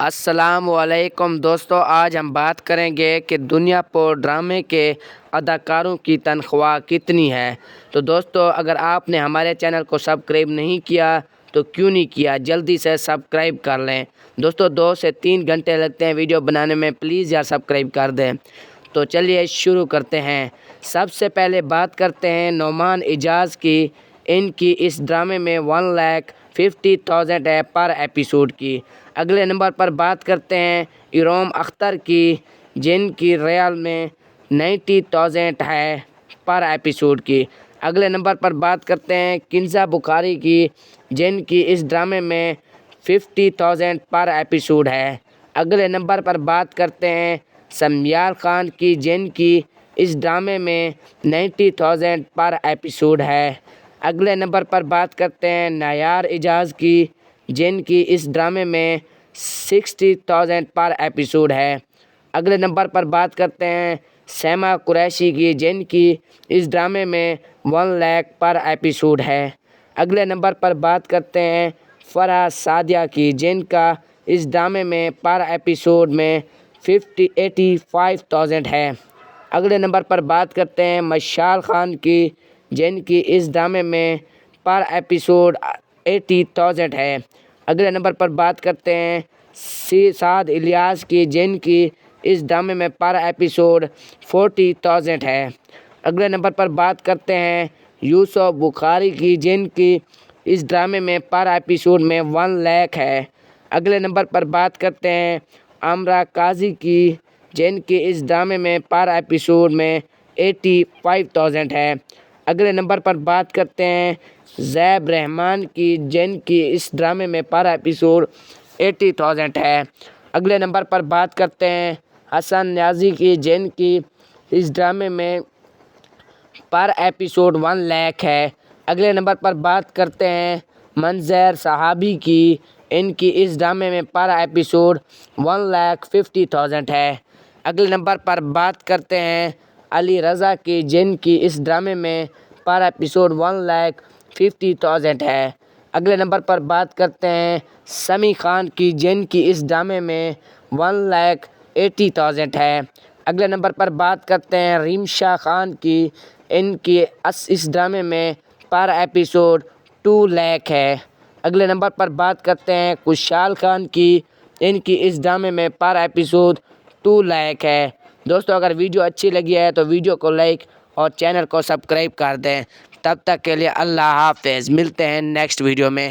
السلام علیکم دوستو، آج ہم بات کریں گے کہ دنیا پر ڈرامے کے اداکاروں کی تنخواہ کتنی ہے۔ تو دوستو، اگر آپ نے ہمارے چینل کو سبسکرائب نہیں کیا تو کیوں نہیں کیا، جلدی سے سبسکرائب کر لیں۔ دوستو 2 سے 3 گھنٹے لگتے ہیں ویڈیو بنانے میں، پلیز یار سبسکرائب کر دیں۔ تو چلیے شروع کرتے ہیں۔ سب سے پہلے بات کرتے ہیں نعمان اعجاز کی۔ ان کی اس ڈرامے میں 1,50,000 ہے پر ایپیسوڈ کی۔ اگلے نمبر پر بات کرتے ہیں ارام اختر کی، جن کی ریال میں 90,000 ہے پر ایپیسوڈ کی۔ اگلے نمبر پر بات کرتے ہیں کنزا بخاری کی، جن کی اس ڈرامے میں 50,000 پر ایپیسوڈ ہے۔ اگلے نمبر پر بات کرتے ہیں سمیار خان کی، جن کی اس ڈرامے میں 90,000 پر ایپیسوڈ ہے۔ اگلے نمبر پر بات کرتے ہیں نیار اعجاز کی، جن کی اس ڈرامے میں 60,000 پر ایپیسوڈ ہے۔ اگلے نمبر پر بات کرتے ہیں سیما قریشی کی، جن کی اس ڈرامے میں 1 لاکھ پر ایپیسوڈ ہے۔ اگلے نمبر پر بات کرتے ہیں فرح سعدیہ کی، جن کا اس ڈرامے میں پر ایپیسوڈ میں 85,000 ہے۔ اگلے نمبر پر بات کرتے ہیں مشال خان کی، جن کی اس ڈرامے میں پر ایپیسوڈ 80,000 ہے۔ اگلے نمبر پر بات کرتے ہیں سعد الیاس کی، جن کی اس ڈرامے میں پر ایپیسوڈ 40,000 ہے۔ اگلے نمبر پر بات کرتے ہیں یوسف بخاری کی، جن کی اس ڈرامے میں پر ایپیسوڈ میں 1 لاکھ ہے۔ اگلے نمبر پر بات کرتے ہیں امرا قاضی کی، جن کی اس ڈرامے میں پر ایپیسوڈ میں 85,000 ہے۔ اگلے نمبر پر بات کرتے ہیں زیب رحمان کی، جن کی اس ڈرامے میں پر ایپیسوڈ 80,000 ہے۔ اگلے نمبر پر بات کرتے ہیں حسن نیازی کی، جن کی اس ڈرامے میں پر ایپیسوڈ 1 لاکھ ہے۔ اگلے نمبر پر بات کرتے ہیں منظر صحابی کی، ان کی اس ڈرامے میں پر ایپیسوڈ 1,50,000 ہے۔ اگلے نمبر پر بات کرتے ہیں علی رضا کی، جن کی اس ڈرامے میں پر ایپیسوڈ 1,50,000 ہے۔ اگلے نمبر پر بات کرتے ہیں سمیع خان کی، جن کی اس ڈرامے میں 1,80,000 ہے۔ اگلے نمبر پر بات کرتے ہیں ریمشا خان کی، ان کی اس ڈرامے میں پر ایپیسوڈ 2 لاکھ ہے۔ اگلے نمبر پر بات کرتے ہیں کشال خان کی، ان کی اس ڈرامے میں پر ایپیسوڈ 2 لاکھ ہے۔ دوستو اگر ویڈیو اچھی لگی ہے تو ویڈیو کو لائک اور چینل کو سبسکرائب کر دیں۔ تب تک کے لیے اللہ حافظ، ملتے ہیں نیکسٹ ویڈیو میں۔